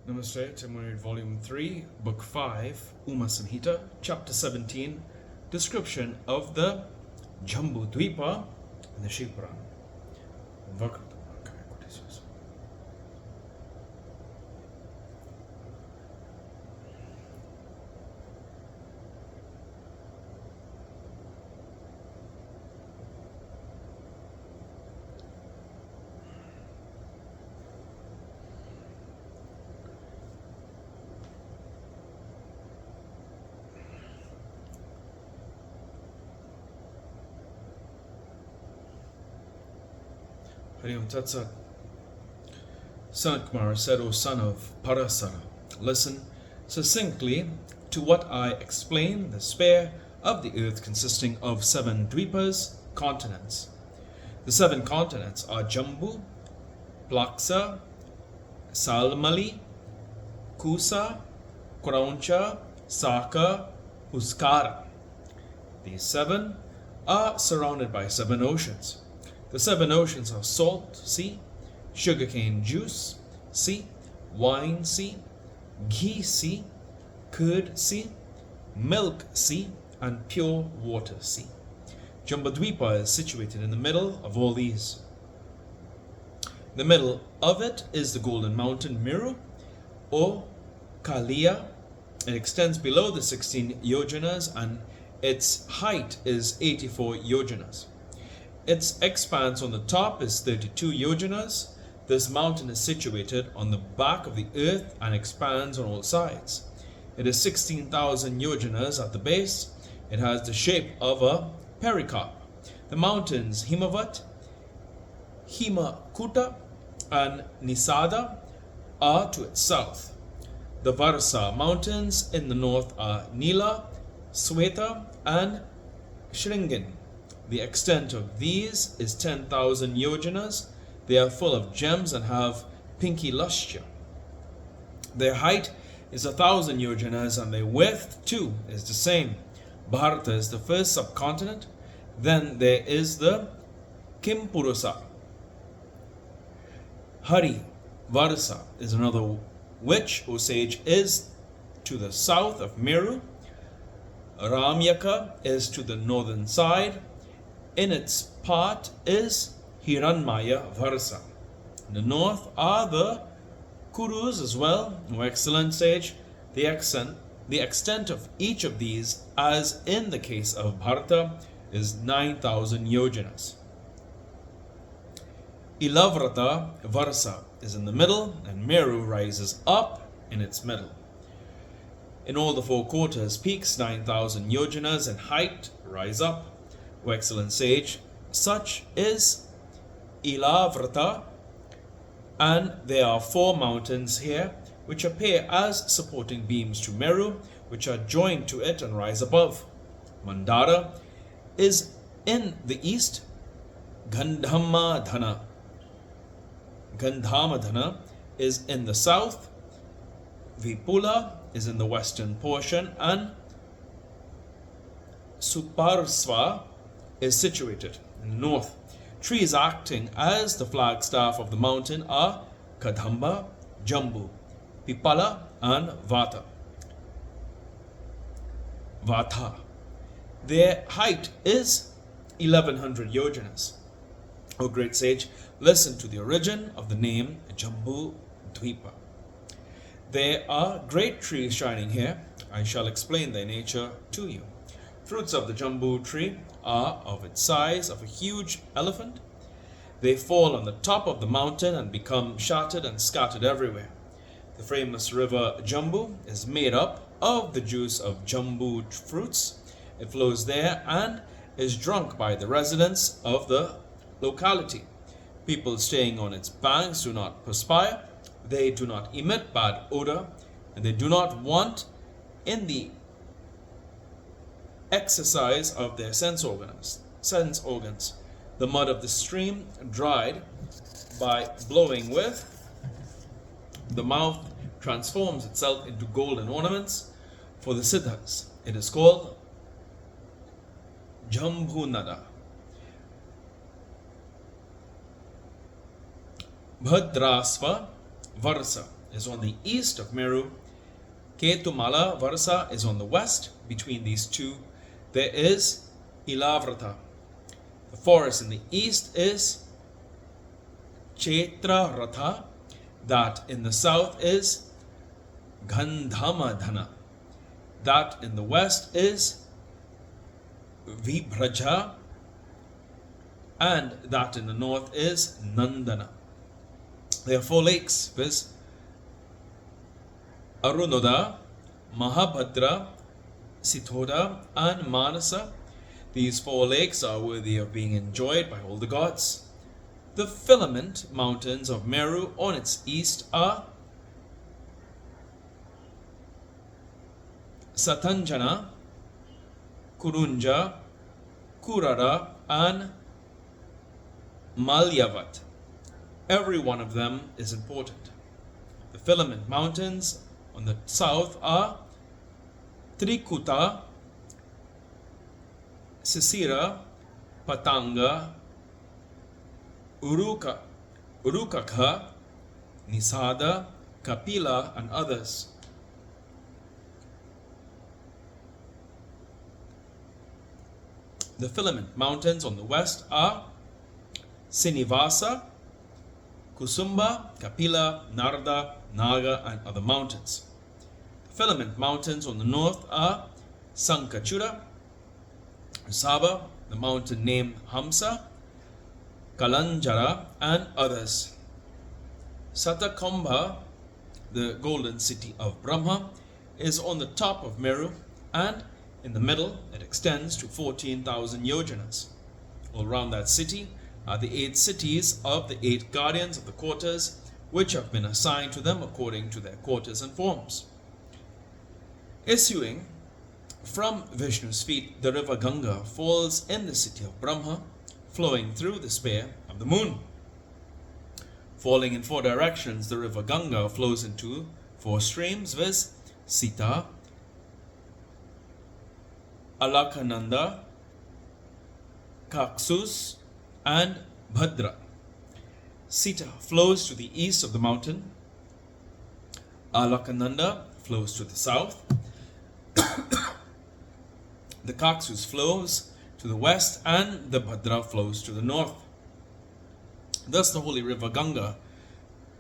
Namaste, Timur, Volume 3, Book 5, UmaSamhita, Chapter 17, Description of the Jambu Dvipa and the Shiva Puran. Hariom Tatsat. Sanat Kumara said, O son of Parasara, listen succinctly to what I explain the sphere of the earth consisting of 7 dvipas, continents. The 7 continents are Jambu, Plaksa, Salmali, Kusa, Krauncha, Saka, Puskara. These 7 are surrounded by 7 oceans. The 7 oceans are Salt Sea, Sugarcane Juice Sea, Wine Sea, Ghee Sea, Curd Sea, Milk Sea, and Pure Water Sea. Jambudvipa is situated in the middle of all these. In the middle of it is the golden mountain Meru, or Kalia. It extends below the 16 yojanas and its height is 84 yojanas. Its expanse on the top is 32 yojanas. This mountain is situated on the back of the earth and expands on all sides. It is 16,000 yojanas at the base. It has the shape of a pericarp. The mountains Himavat, Himakuta, and Nisada are to its south. The Varsa mountains in the north are Nila, Sweta, and Shringin. The extent of these is 10,000 yojanas. They are full of gems and have pinky lustre. Their height is 1,000 yojanas and their width too is the same. Bharata is the first subcontinent. Then there is the Kimpurusa. Hari Varasa is another, which, O sage, is to the south of Meru. Ramyaka is to the northern side. In its part is Hiranmaya Varasa. In the north are the Kurus as well, O excellent sage. The extent of each of these, as in the case of Bharata, is 9,000 yojanas. Ilavrata Varasa is in the middle, and Meru rises up in its middle. In all the 4 quarters, peaks 9,000 yojanas in height rise up. O excellent sage, such is Ilavrata, and there are 4 mountains here which appear as supporting beams to Meru, which are joined to it and rise above. Mandara is in the east. Gandhamadhana is in the south. Vipula is in the western portion, and Suparsva is situated in the north. Trees acting as the flagstaff of the mountain are Kadamba, Jambu, Pipala, and Vata. Their height is 1100 yojanas. O great sage, listen to the origin of the name Jambu Dvipa. There are great trees shining here. I shall explain their nature to you. Fruits of the Jambu tree are of its size of a huge elephant. They fall on the top of the mountain and become shattered and scattered everywhere. The famous river Jambu is made up of the juice of Jambu fruits. It flows there and is drunk by the residents of the locality. People staying on its banks do not perspire, they do not emit bad odor, and they do not want in the exercise of their sense organs. The mud of the stream, dried by blowing with the mouth, transforms itself into golden ornaments for the siddhas. It is called Jambunada. Bhadrasva Varsa is on the east of Meru. Ketumala Varsa is on the west. Between these two, there is Ilavrata. The forest in the east is Chetra Ratha. That in the south is Gandhamadhana. That in the west is Vibhraja. And that in the north is Nandana. There are 4 lakes, viz. Arunoda, Mahabhadra, Sithoda, and Manasa. These 4 lakes are worthy of being enjoyed by all the gods. The filament mountains of Meru on its east are Satanjana, Kurunja, Kurara, and Malyavat. Every one of them is important. The filament mountains on the south are Trikuta, Sisira, Patanga, Urukakha, Nisada, Kapila, and others. The filament mountains on the west are Sinivasa, Kusumba, Kapila, Narada, Naga, and other mountains. The filament mountains on the north are Sankachura, Saba, the mountain named Hamsa, Kalanjara, and others. Satakumbha, the golden city of Brahma, is on the top of Meru, and in the middle it extends to 14,000 yojanas. All around that city are the 8 cities of the 8 guardians of the quarters, which have been assigned to them according to their quarters and forms. Issuing from Vishnu's feet, the river Ganga falls in the city of Brahma, flowing through the sphere of the moon. Falling in 4 directions, the river Ganga flows into 4 streams, viz. Sita, Alaknanda, Kaksus, and Bhadra. Sita flows to the east of the mountain. Alaknanda flows to the south. The Kaksus flows to the west, and the Bhadra flows to the north. Thus the holy river Ganga,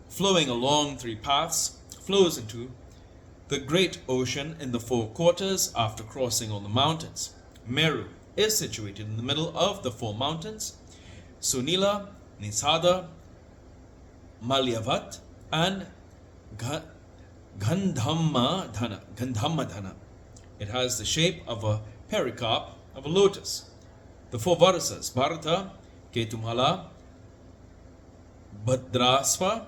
flowing along 3 paths, flows into the great ocean in the 4 quarters after crossing all the mountains. Meru is situated in the middle of the 4 mountains, Sunila, Nisada, Malyavat, and Gandhamadhana. It has the shape of a pericarp of a lotus. The 4 Varsas, Bharata, Ketumala, Bhadrasva,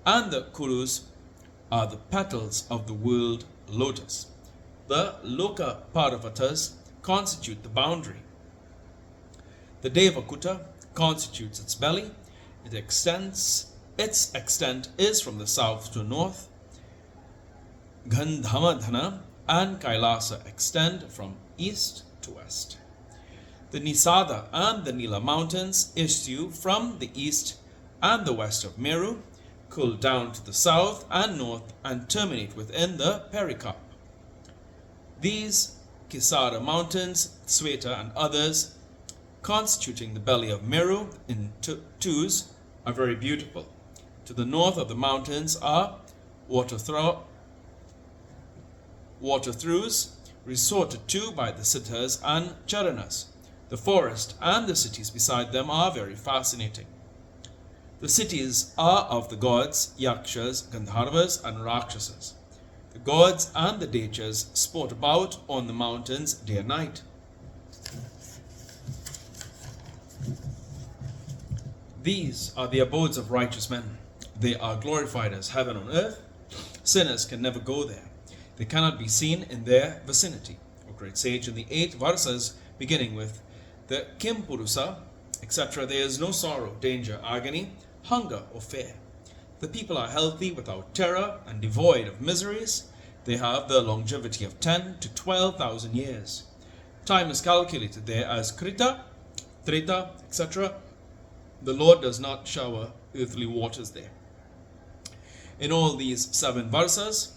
and the Kurus are the petals of the world lotus. The Loka Parvatas constitute the boundary. The Devakuta constitutes its belly. Its extent is from the south to north. Gandhamadhana and Kailasa extend from east to west. The Nisada and the Nila mountains issue from the east and the west of Meru, cool down to the south and north, and terminate within the pericarp. These Kisara mountains, Sweta, and others, constituting the belly of Meru in twos, are very beautiful. To the north of the mountains are water-throughs resorted to by the Siddhas and Charanas. The forest and the cities beside them are very fascinating. The cities are of the gods, Yakshas, Gandharvas, and Rakshasas. The gods and the Dechas sport about on the mountains day and night. These are the abodes of righteous men. They are glorified as heaven on earth. Sinners can never go there. They cannot be seen in their vicinity. O great sage, in the 8 Varsas, beginning with the Kimpurusa, etc., there is no sorrow, danger, agony, hunger, or fear. The people are healthy, without terror, and devoid of miseries. They have the longevity of 10 to 12,000 years. Time is calculated there as Krita, Treta, etc. The Lord does not shower earthly waters there. In all these 7 varsas,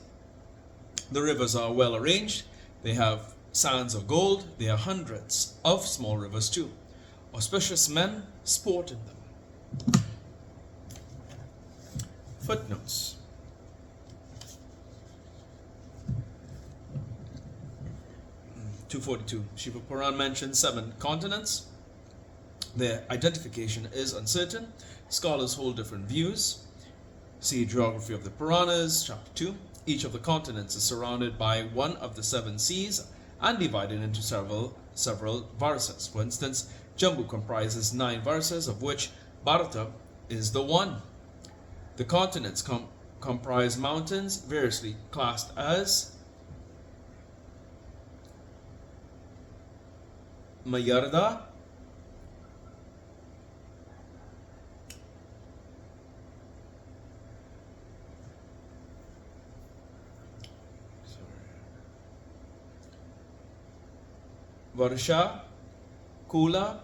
the rivers are well arranged. They have sands of gold. There are hundreds of small rivers too. Auspicious men sport in them. Footnotes. (242) Shiva Puran mentions 7 continents. Their identification is uncertain. Scholars hold different views. See Geography of the Puranas, Chapter 2. Each of the continents is surrounded by one of the 7 seas and divided into several varsas. For instance, Jambu comprises 9 varsas, of which Bharata is the one. The continents comprise mountains variously classed as Mayarda, Varsha, Kula,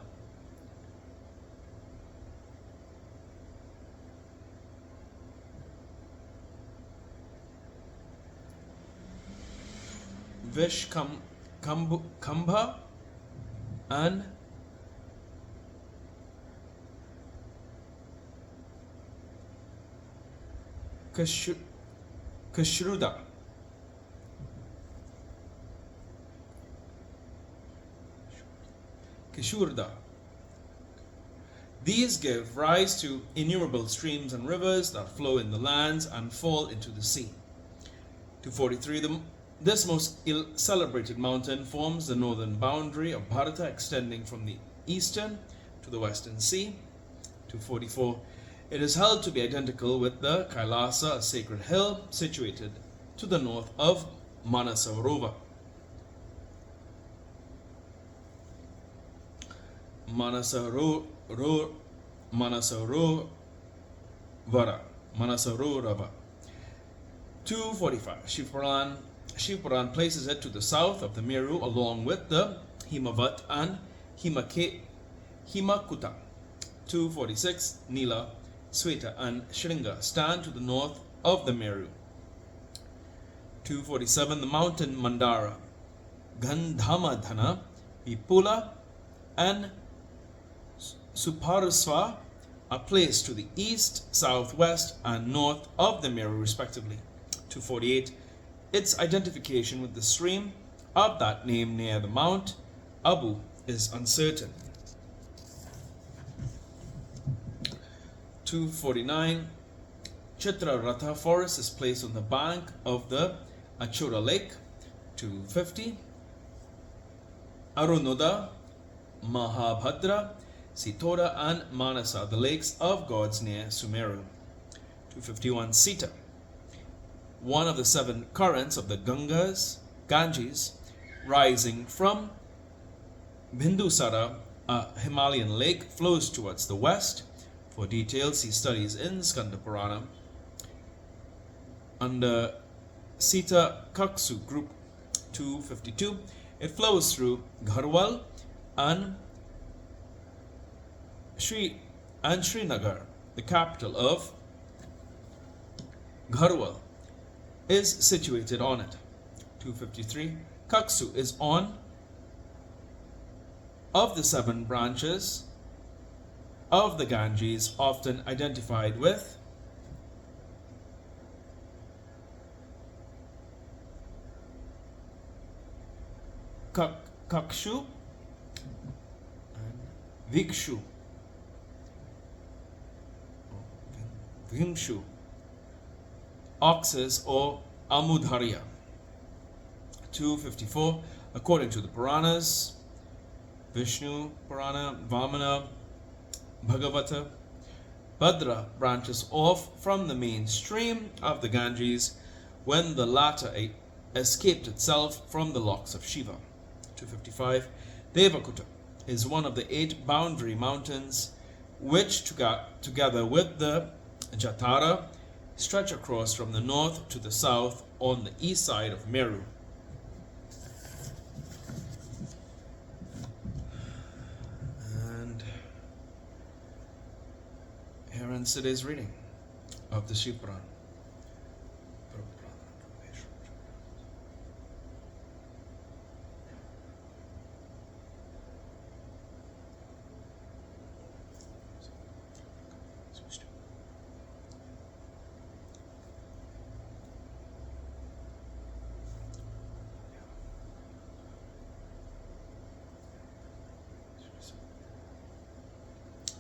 Kambha, and Kashruda. Kishurda. These give rise to innumerable streams and rivers that flow in the lands and fall into the sea. 243. This most celebrated mountain forms the northern boundary of Bharata, extending from the eastern to the western sea. 244. It is held to be identical with the Kailasa, a sacred hill situated to the north of Manasarovar. Manasarorava. 245. Shiva Puran places it to the south of the Meru along with the Himavat and Himakuta. 246. Nila, Sweta and Shringa stand to the north of the Meru. 247. The mountain Mandara, Gandhamadhana, Vipula and Suparasva are placed to the east, southwest, and north of the Meru respectively. 248. Its identification with the stream of that name near the Mount Abu is uncertain. 249. Chitraratha forest is placed on the bank of the Achura lake. 250. Arunoda, Mahabhadra, Sitora and Manasa, the lakes of gods near Sumeru. 251. Sita, one of the 7 currents of the Ganges, rising from Bindusara, a Himalayan lake, flows towards the west. For details, see studies in Skanda Purana. Under Sita Kaksu group. 252. It flows through Garhwal and Srinagar, the capital of Garhwal is situated on it. 253. Kaksu is on of the 7 branches of the Ganges, often identified with Kakshu and Vikshu. Vimshu, oxes or Amudharya. 254. According to the Puranas, Vishnu Purana, Vamana, Bhagavata, Bhadra branches off from the main stream of the Ganges when the latter escaped itself from the locks of Shiva. 255. Devakuta is one of the 8 boundary mountains which, together with the Jatara, stretch across from the north to the south on the east side of Meru. And here ends today's reading of the Shiva Puran.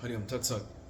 Hari Om Tat Sat.